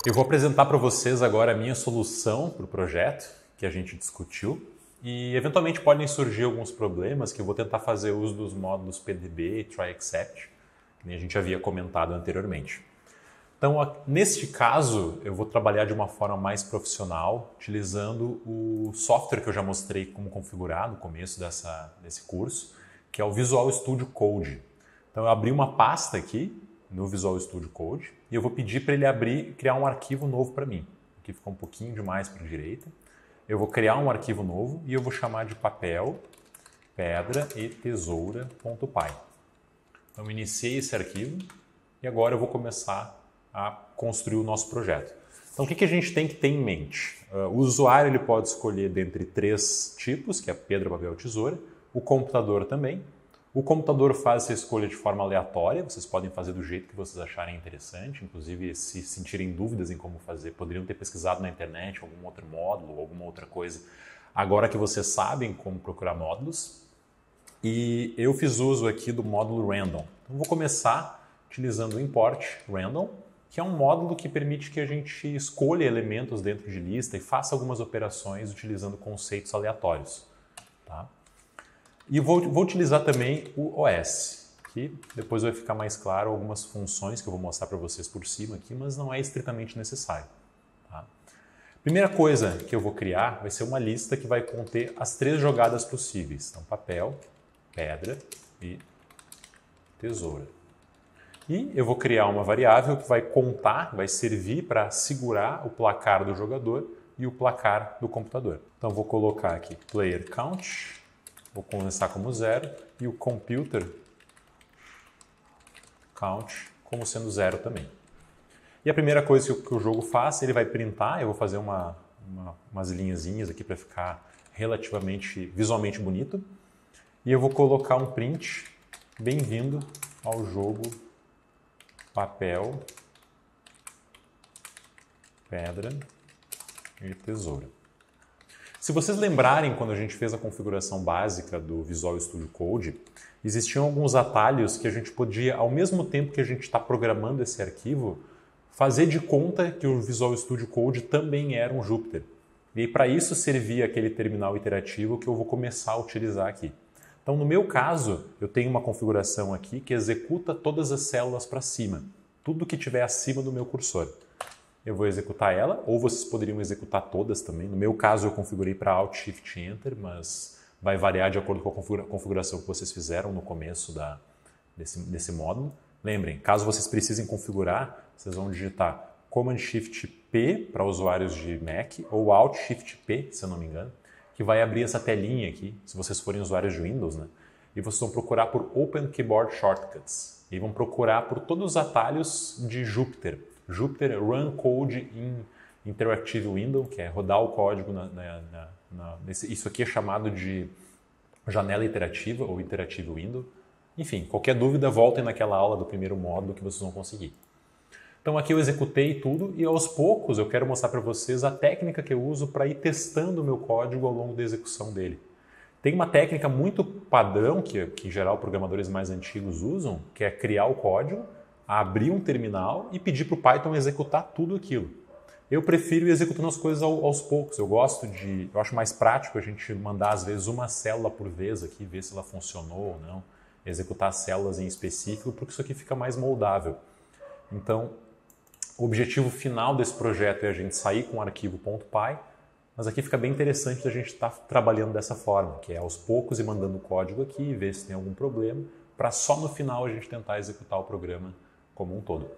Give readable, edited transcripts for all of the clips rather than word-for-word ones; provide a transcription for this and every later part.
Eu vou apresentar para vocês agora a minha solução para o projeto que a gente discutiu e eventualmente podem surgir alguns problemas que eu vou tentar fazer uso dos módulos PDB e TryExcept, que a gente havia comentado anteriormente. Então, neste caso, eu vou trabalhar de uma forma mais profissional, utilizando o software que eu já mostrei como configurar no começo desse curso, que é o Visual Studio Code. Então, eu abri uma pasta aqui no Visual Studio Code e eu vou pedir para ele criar um arquivo novo para mim. Aqui ficou um pouquinho demais para a direita. Eu vou criar um arquivo novo e eu vou chamar de papel, pedra e tesoura.py. Então, eu iniciei esse arquivo e agora eu vou começar a construir o nosso projeto. Então, o que a gente tem que ter em mente? O usuário ele pode escolher dentre 3 tipos, que é pedra, papel, tesoura. O computador também. O computador faz essa escolha de forma aleatória, vocês podem fazer do jeito que vocês acharem interessante, inclusive se sentirem dúvidas em como fazer, poderiam ter pesquisado na internet algum outro módulo, alguma outra coisa, agora que vocês sabem como procurar módulos. E eu fiz uso aqui do módulo Random. Então vou começar utilizando o import random, que é um módulo que permite que a gente escolha elementos dentro de lista e faça algumas operações utilizando conceitos aleatórios. Tá? E vou utilizar também o OS, que depois vai ficar mais claro algumas funções que eu vou mostrar para vocês por cima aqui, mas não é estritamente necessário. Tá? Primeira coisa que eu vou criar vai ser uma lista que vai conter as 3 jogadas possíveis. Então, papel, pedra e tesoura. E eu vou criar uma variável que vai contar, vai servir para segurar o placar do jogador e o placar do computador. Então, vou colocar aqui player count. Vou começar como 0 e o computer count como sendo 0 também. E a primeira coisa que o jogo faz, ele vai printar, eu vou fazer umas linhazinhas aqui para ficar relativamente visualmente bonito. E eu vou colocar um print, bem-vindo ao jogo papel, pedra e tesoura. Se vocês lembrarem, quando a gente fez a configuração básica do Visual Studio Code, existiam alguns atalhos que a gente podia, ao mesmo tempo que a gente está programando esse arquivo, fazer de conta que o Visual Studio Code também era um Jupyter. E para isso servia aquele terminal iterativo que eu vou começar a utilizar aqui. Então, no meu caso, eu tenho uma configuração aqui que executa todas as células para cima, tudo que estiver acima do meu cursor. Eu vou executar ela, ou vocês poderiam executar todas também. No meu caso, eu configurei para Alt, Shift, Enter, mas vai variar de acordo com a configuração que vocês fizeram no começo desse módulo. Lembrem, caso vocês precisem configurar, vocês vão digitar Command, Shift, P para usuários de Mac, ou Alt, Shift, P, se eu não me engano, que vai abrir essa telinha aqui, se vocês forem usuários de Windows, né? E vocês vão procurar por Open Keyboard Shortcuts. E vão procurar por todos os atalhos de Jupyter. Jupyter Run Code in Interactive Window, que é rodar o código isso aqui é chamado de janela interativa ou Interactive Window. Enfim, qualquer dúvida, voltem naquela aula do primeiro módulo que vocês vão conseguir. Então aqui eu executei tudo e aos poucos eu quero mostrar para vocês a técnica que eu uso para ir testando o meu código ao longo da execução dele. Tem uma técnica muito padrão que em geral programadores mais antigos usam, que é criar o código, abrir um terminal e pedir para o Python executar tudo aquilo. Eu prefiro ir executando as coisas aos poucos. Eu acho mais prático a gente mandar às vezes uma célula por vez aqui, ver se ela funcionou ou não, executar células em específico, porque isso aqui fica mais moldável. Então, o objetivo final desse projeto é a gente sair com o arquivo .py, mas aqui fica bem interessante a gente estar trabalhando dessa forma, que é aos poucos e mandando o código aqui e ver se tem algum problema, para só no final a gente tentar executar o programa como um todo.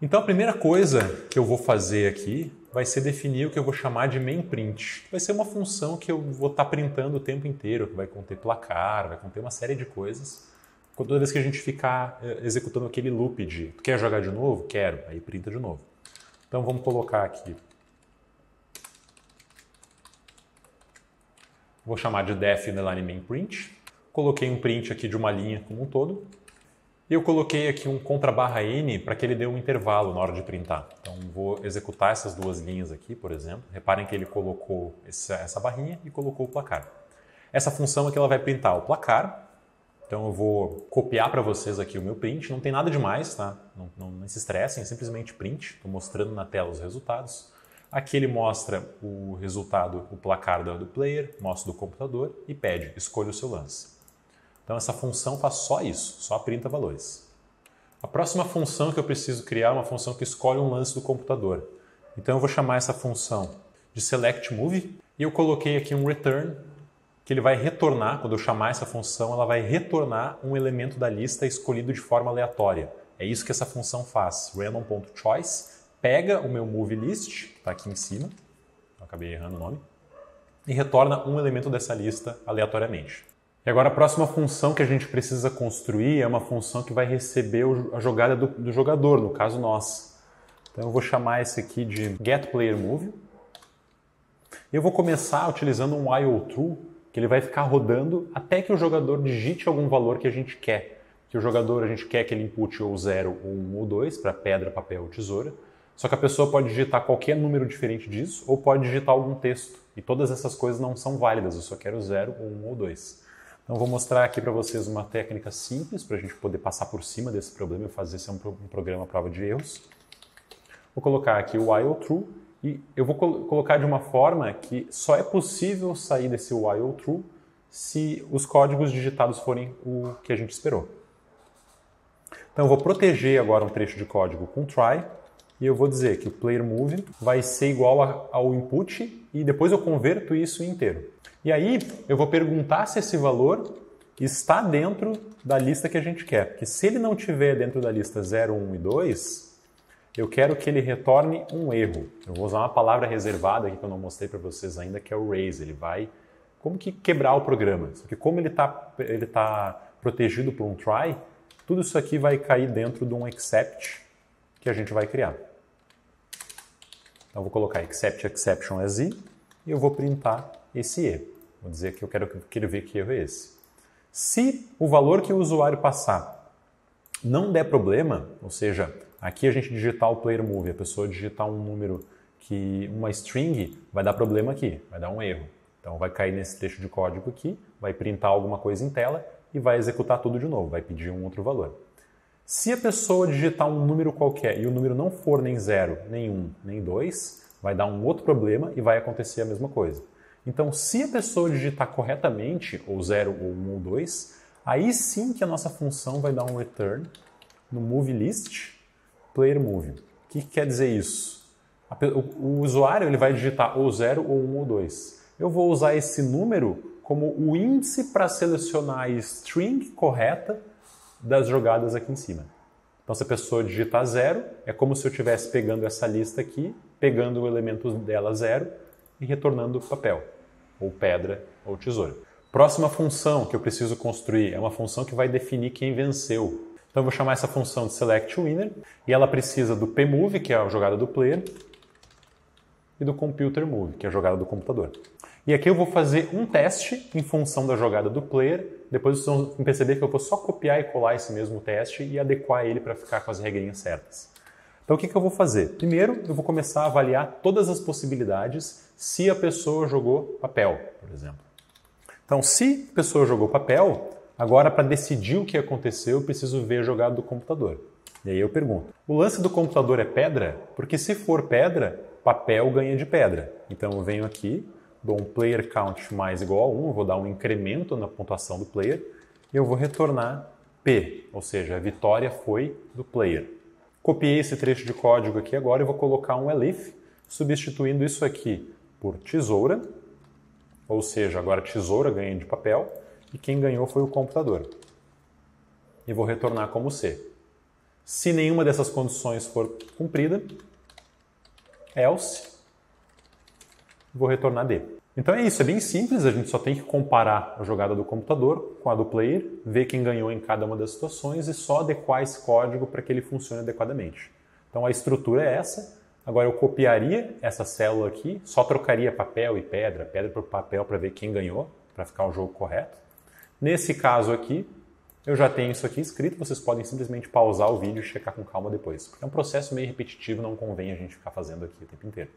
Então a primeira coisa que eu vou fazer aqui vai ser definir o que eu vou chamar de mainPrint. Vai ser uma função que eu vou estar printando o tempo inteiro, que vai conter placar, vai conter uma série de coisas. Toda vez que a gente ficar executando aquele loop de tu quer jogar de novo? Quero. Aí printa de novo. Então vamos colocar aqui. Vou chamar de def_mainPrint. Coloquei um print aqui de uma linha como um todo. E eu coloquei aqui um _n para que ele dê um intervalo na hora de printar. Então vou executar essas 2 linhas aqui, por exemplo. Reparem que ele colocou essa barrinha e colocou o placar. Essa função aqui ela vai printar o placar Então eu vou copiar para vocês aqui o meu print, não tem nada demais, tá? Não se estressem, é simplesmente print, estou mostrando na tela os resultados. Aqui ele mostra o resultado, o placar do player, mostra do computador e pede, escolha o seu lance. Então essa função faz só isso, só printa valores. A próxima função que eu preciso criar é uma função que escolhe um lance do computador. Então eu vou chamar essa função de selectMove e eu coloquei aqui um return que ele vai retornar, quando eu chamar essa função, ela vai retornar um elemento da lista escolhido de forma aleatória. É isso que essa função faz. Random.choice pega o meu move list, que está aqui em cima, eu acabei errando o nome, e retorna um elemento dessa lista aleatoriamente. E agora a próxima função que a gente precisa construir é uma função que vai receber a jogada do jogador, no caso nós. Então eu vou chamar esse aqui de getPlayerMove. Eu vou começar utilizando um while_true, que ele vai ficar rodando até que o jogador digite algum valor que a gente quer. Que o jogador, a gente quer que ele inpute ou 0, ou 1 ou 2, para pedra, papel ou tesoura. Só que a pessoa pode digitar qualquer número diferente disso, ou pode digitar algum texto. E todas essas coisas não são válidas, eu só quero 0, ou 1 ou 2. Então vou mostrar aqui para vocês uma técnica simples para a gente poder passar por cima desse problema e fazer esse um programa à prova de erros. Vou colocar aqui o while_true e eu vou colocar de uma forma que só é possível sair desse while_true se os códigos digitados forem o que a gente esperou. Então eu vou proteger agora um trecho de código com try e eu vou dizer que o playerMove vai ser igual ao input e depois eu converto isso inteiro. E aí eu vou perguntar se esse valor está dentro da lista que a gente quer. Porque se ele não estiver dentro da lista 0, 1 e 2, eu quero que ele retorne um erro. Eu vou usar uma palavra reservada aqui que eu não mostrei para vocês ainda, que é o raise. Ele vai como que quebrar o programa. Só que como ele tá protegido por um try, tudo isso aqui vai cair dentro de um except que a gente vai criar. Então eu vou colocar except exception as e eu vou printar esse erro. Vou dizer que eu quero que ele veja que erro é esse. Se o valor que o usuário passar não der problema, ou seja, aqui a gente digitar o playerMove, a pessoa digitar um número, uma string, vai dar problema aqui, vai dar um erro. Então vai cair nesse trecho de código aqui, vai printar alguma coisa em tela e vai executar tudo de novo, vai pedir um outro valor. Se a pessoa digitar um número qualquer e o número não for nem 0, nem 1, nem 2, vai dar um outro problema e vai acontecer a mesma coisa. Então, se a pessoa digitar corretamente, ou 0, ou 1, ou 2, aí sim que a nossa função vai dar um return no moveList playerMove. O que quer dizer isso? O usuário ele vai digitar ou 0, ou 1, ou 2. Eu vou usar esse número como o índice para selecionar a string correta das jogadas aqui em cima. Então, se a pessoa digitar 0, é como se eu estivesse pegando essa lista aqui, pegando o elemento dela 0, e retornando papel, ou pedra, ou tesoura. Próxima função que eu preciso construir é uma função que vai definir quem venceu. Então eu vou chamar essa função de selectWinner e ela precisa do pmove, que é a jogada do player, e do computerMove, que é a jogada do computador. E aqui eu vou fazer um teste em função da jogada do player, depois vocês vão perceber que eu vou só copiar e colar esse mesmo teste e adequar ele para ficar com as regrinhas certas. Então o que eu vou fazer? Primeiro eu vou começar a avaliar todas as possibilidades se a pessoa jogou papel, por exemplo. Então se a pessoa jogou papel, agora para decidir o que aconteceu eu preciso ver a jogada do computador. E aí eu pergunto, o lance do computador é pedra? Porque se for pedra, papel ganha de pedra. Então eu venho aqui, dou um player count mais igual a 1, eu vou dar um incremento na pontuação do player e eu vou retornar P, ou seja, a vitória foi do player. Copiei esse trecho de código aqui agora e vou colocar um elif, substituindo isso aqui por tesoura, ou seja, agora tesoura ganha de papel e quem ganhou foi o computador. E vou retornar como C. Se nenhuma dessas condições for cumprida, else, vou retornar D. Então é isso, é bem simples, a gente só tem que comparar a jogada do computador com a do player, ver quem ganhou em cada uma das situações e só adequar esse código para que ele funcione adequadamente. Então a estrutura é essa, agora eu copiaria essa célula aqui, só trocaria papel e pedra por papel para ver quem ganhou, para ficar o jogo correto. Nesse caso aqui, eu já tenho isso aqui escrito, vocês podem simplesmente pausar o vídeo e checar com calma depois. Porque é um processo meio repetitivo, não convém a gente ficar fazendo aqui o tempo inteiro.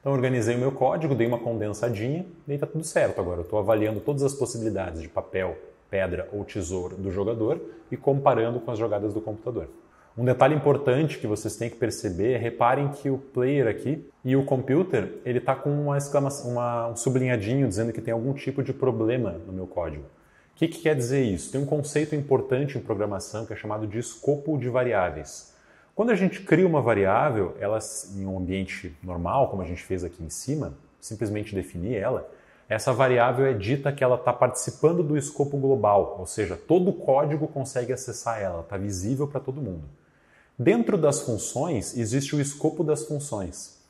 Então, organizei o meu código, dei uma condensadinha e aí está tudo certo agora. Eu estou avaliando todas as possibilidades de papel pedra ou tesouro do jogador e comparando com as jogadas do computador. Um detalhe importante que vocês têm que perceber é, reparem que o player aqui e o computer, ele está com um sublinhadinho dizendo que tem algum tipo de problema no meu código. O que quer dizer isso? Tem um conceito importante em programação que é chamado de escopo de variáveis. Quando a gente cria uma variável, ela em um ambiente normal, como a gente fez aqui em cima, simplesmente definir ela, essa variável é dita que ela está participando do escopo global, ou seja, todo o código consegue acessar ela, está visível para todo mundo. Dentro das funções, existe o escopo das funções.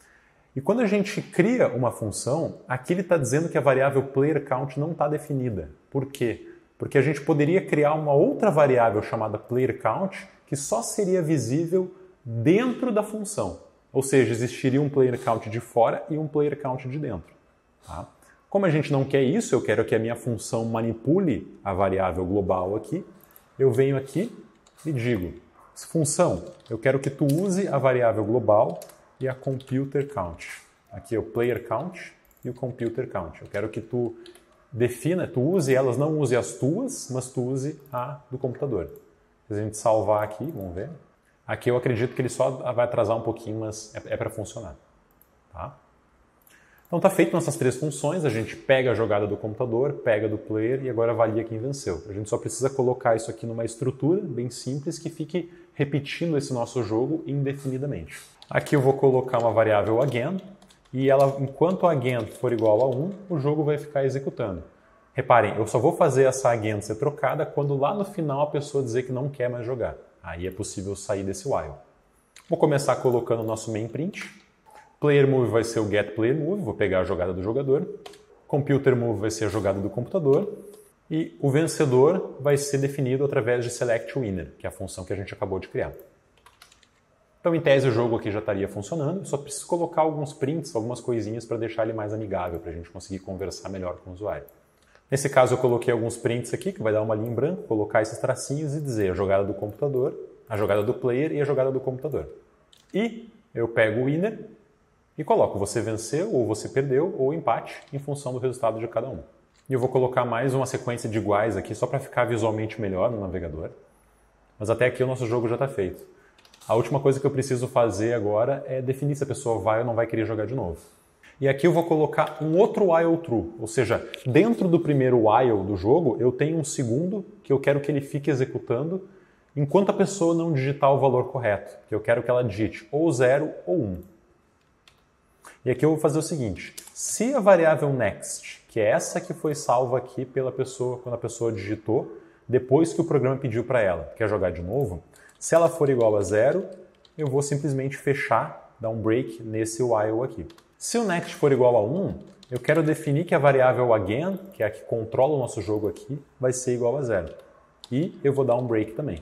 E quando a gente cria uma função, aqui ele está dizendo que a variável playerCount não está definida. Por quê? Porque a gente poderia criar uma outra variável chamada playerCount que só seria visível dentro da função. Ou seja, existiria um playerCount de fora e um playerCount de dentro. Tá? Como a gente não quer isso, eu quero que a minha função manipule a variável global aqui, eu venho aqui e digo, função, eu quero que tu use a variável global e a computer count. Aqui é o player count e o computer count. Eu quero que tu defina, tu use elas, não use as tuas, mas tu use a do computador. Se a gente salvar aqui, vamos ver. Aqui eu acredito que ele só vai atrasar um pouquinho, mas é para funcionar. Tá? Então está feito nessas três funções, a gente pega a jogada do computador, pega do player e agora avalia quem venceu. A gente só precisa colocar isso aqui numa estrutura bem simples que fique repetindo esse nosso jogo indefinidamente. Aqui eu vou colocar uma variável again e ela, enquanto a again for igual a 1, o jogo vai ficar executando. Reparem, eu só vou fazer essa again ser trocada quando lá no final a pessoa dizer que não quer mais jogar. Aí é possível sair desse while. Vou começar colocando o nosso main print. Player move vai ser o get player move, vou pegar a jogada do jogador. Computer move vai ser a jogada do computador. E o vencedor vai ser definido através de select winner, que é a função que a gente acabou de criar. Então, em tese, o jogo aqui já estaria funcionando, só preciso colocar alguns prints, algumas coisinhas para deixar ele mais amigável, para a gente conseguir conversar melhor com o usuário. Nesse caso, eu coloquei alguns prints aqui, que vai dar uma linha em branco, colocar esses tracinhos e dizer a jogada do computador, a jogada do player e a jogada do computador. E eu pego o winner e coloco você venceu, ou você perdeu, ou empate, em função do resultado de cada um. E eu vou colocar mais uma sequência de iguais aqui, só para ficar visualmente melhor no navegador. Mas até aqui o nosso jogo já está feito. A última coisa que eu preciso fazer agora é definir se a pessoa vai ou não vai querer jogar de novo. E aqui eu vou colocar um outro while true, ou seja, dentro do primeiro while do jogo, eu tenho um segundo que eu quero que ele fique executando enquanto a pessoa não digitar o valor correto, que eu quero que ela digite ou 0 ou 1. E aqui eu vou fazer o seguinte, se a variável next, que é essa que foi salva aqui pela pessoa, quando a pessoa digitou, depois que o programa pediu para ela, quer jogar de novo, se ela for igual a 0, eu vou simplesmente fechar, dar um break nesse while aqui. Se o next for igual a 1, eu quero definir que a variável again, que é a que controla o nosso jogo aqui, vai ser igual a 0. E eu vou dar um break também.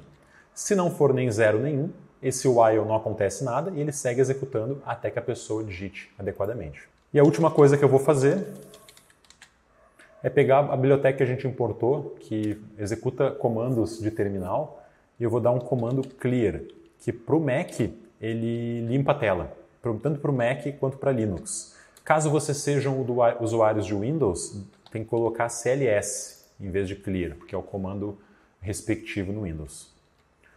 Se não for nem 0 nem 1, esse while não acontece nada e ele segue executando até que a pessoa digite adequadamente. E a última coisa que eu vou fazer é pegar a biblioteca que a gente importou, que executa comandos de terminal, e eu vou dar um comando clear, que para o Mac ele limpa a tela, tanto para o Mac quanto para Linux. Caso vocês sejam usuários de Windows, tem que colocar CLS em vez de clear, porque é o comando respectivo no Windows.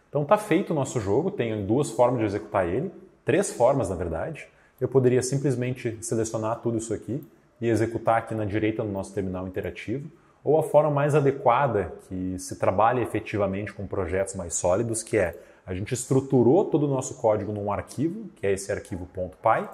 Então está feito o nosso jogo, tem duas formas de executar ele, três formas na verdade. Eu poderia simplesmente selecionar tudo isso aqui e executar aqui na direita no nosso terminal interativo, ou a forma mais adequada que se trabalha efetivamente com projetos mais sólidos, que é a gente estruturou todo o nosso código num arquivo, que é esse arquivo .py,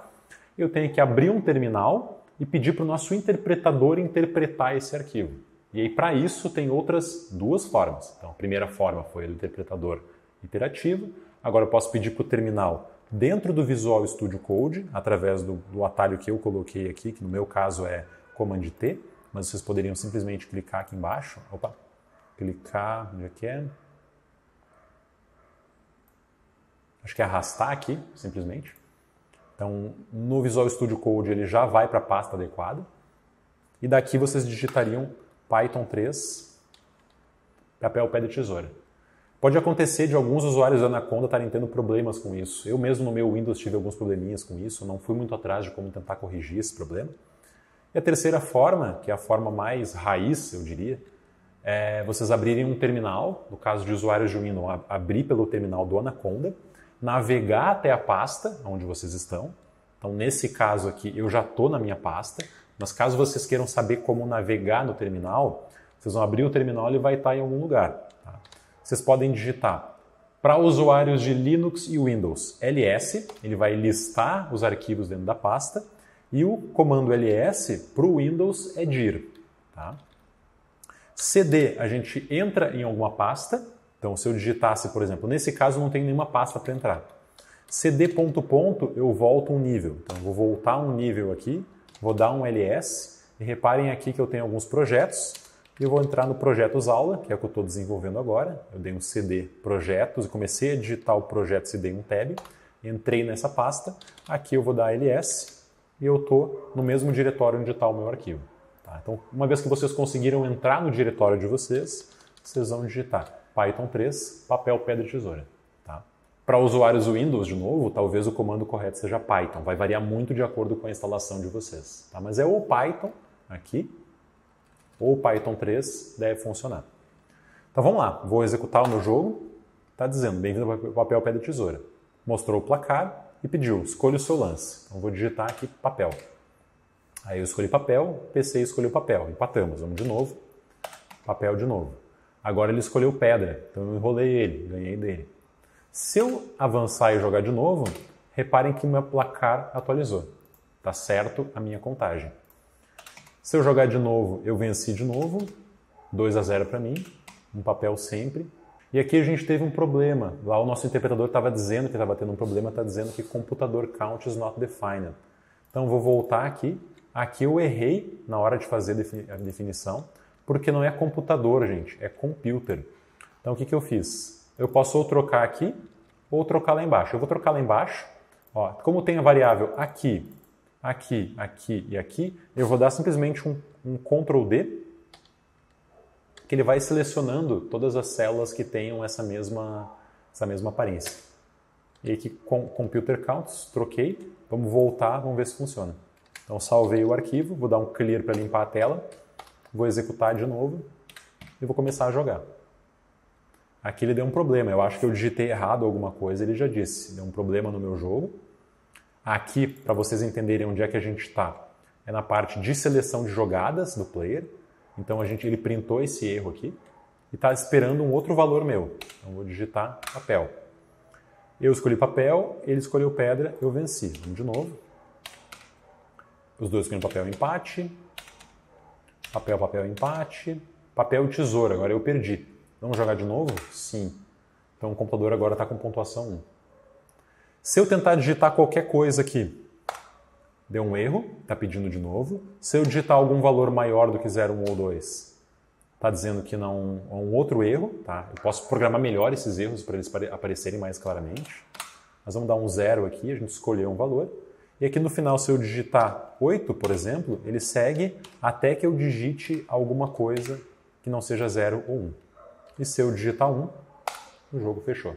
eu tenho que abrir um terminal e pedir para o nosso interpretador interpretar esse arquivo. E aí para isso tem outras duas formas. Então a primeira forma foi o interpretador iterativo, agora eu posso pedir para o terminal dentro do Visual Studio Code, através do atalho que eu coloquei aqui, que no meu caso é Command T, mas vocês poderiam simplesmente clicar aqui embaixo. Opa! Clicar, onde é que é? Acho que é arrastar aqui, simplesmente. Então, no Visual Studio Code ele já vai para a pasta adequada. E daqui vocês digitariam Python 3, papel, pé de tesoura. Pode acontecer de alguns usuários da Anaconda estarem tendo problemas com isso. Eu mesmo no meu Windows tive alguns probleminhas com isso, não fui muito atrás de como tentar corrigir esse problema. E a terceira forma, que é a forma mais raiz, eu diria, vocês abrirem um terminal, no caso de usuários de Windows, abrir pelo terminal do Anaconda, navegar até a pasta onde vocês estão. Então, nesse caso aqui, eu já estou na minha pasta, mas caso vocês queiram saber como navegar no terminal, vocês vão abrir o terminal e ele vai estar em algum lugar. Tá? Vocês podem digitar para usuários de Linux e Windows, ls, ele vai listar os arquivos dentro da pasta, e o comando ls para o Windows é dir. Tá? cd, a gente entra em alguma pasta, então se eu digitasse, por exemplo, nesse caso não tem nenhuma pasta para entrar. cd ... eu volto um nível, então eu vou voltar um nível aqui, vou dar um ls, e reparem aqui que eu tenho alguns projetos, e eu vou entrar no Projetos Aula, que é o que eu estou desenvolvendo agora. Eu dei um cd Projetos e comecei a digitar o projeto e dei um tab. Entrei nessa pasta. Aqui eu vou dar ls e eu estou no mesmo diretório onde está o meu arquivo. Tá? Então, uma vez que vocês conseguiram entrar no diretório de vocês, vocês vão digitar Python 3, papel, pedra e tesoura. Tá? Para usuários Windows, de novo, talvez o comando correto seja Python. Vai variar muito de acordo com a instalação de vocês. Tá? Mas é ou Python aqui, ou Python 3 deve funcionar. Então vamos lá, vou executar o meu jogo. Está dizendo, bem-vindo ao papel, pedra e tesoura. Mostrou o placar e pediu, escolha o seu lance. Então vou digitar aqui papel. Aí eu escolhi papel, PC escolheu papel. Empatamos, vamos de novo. Papel de novo. Agora ele escolheu pedra, então eu enrolei ele, ganhei dele. Se eu avançar e jogar de novo, reparem que meu placar atualizou. Está certo a minha contagem. Se eu jogar de novo, eu venci de novo, 2-0 para mim, um papel sempre. E aqui a gente teve um problema. Lá o nosso interpretador estava dizendo que estava tendo um problema, está dizendo que computador count is not defined. Então vou voltar aqui. Aqui eu errei na hora de fazer a definição, porque não é computador, gente, é computer. Então o que eu fiz? Eu posso ou trocar aqui, ou trocar lá embaixo. Eu vou trocar lá embaixo. Ó, como tem a variável aqui, aqui, aqui e aqui, eu vou dar simplesmente um Ctrl D, que ele vai selecionando todas as células que tenham essa mesma aparência. E aqui, Computer Counts, troquei, vamos voltar, vamos ver se funciona. Então salvei o arquivo, vou dar um clear para limpar a tela, vou executar de novo e vou começar a jogar. Aqui ele deu um problema, eu acho que eu digitei errado alguma coisa, ele já disse, deu um problema no meu jogo. Aqui, para vocês entenderem onde é que a gente está, é na parte de seleção de jogadas do player. Então ele printou esse erro aqui e está esperando um outro valor meu. Então vou digitar papel. Eu escolhi papel, ele escolheu pedra, eu venci. Vamos de novo. Os dois escolheram papel, empate. Papel, papel, empate. Papel e tesoura, agora eu perdi. Vamos jogar de novo? Sim. Então o computador agora está com pontuação 1. Se eu tentar digitar qualquer coisa aqui, deu um erro, está pedindo de novo. Se eu digitar algum valor maior do que 0, 1 ou 2, está dizendo que não é um outro erro. Tá? Eu posso programar melhor esses erros para eles aparecerem mais claramente. Nós vamos dar um 0 aqui, a gente escolheu um valor. E aqui no final, se eu digitar 8, por exemplo, ele segue até que eu digite alguma coisa que não seja 0 ou 1. E se eu digitar 1, o jogo fechou.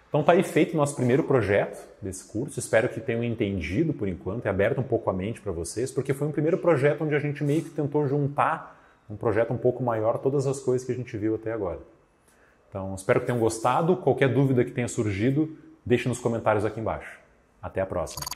Então está aí feito o nosso primeiro projeto desse curso. Espero que tenham entendido por enquanto e aberto um pouco a mente para vocês, porque foi um primeiro projeto onde a gente meio que tentou juntar um projeto um pouco maior, todas as coisas que a gente viu até agora. Então espero que tenham gostado. Qualquer dúvida que tenha surgido, deixe nos comentários aqui embaixo. Até a próxima.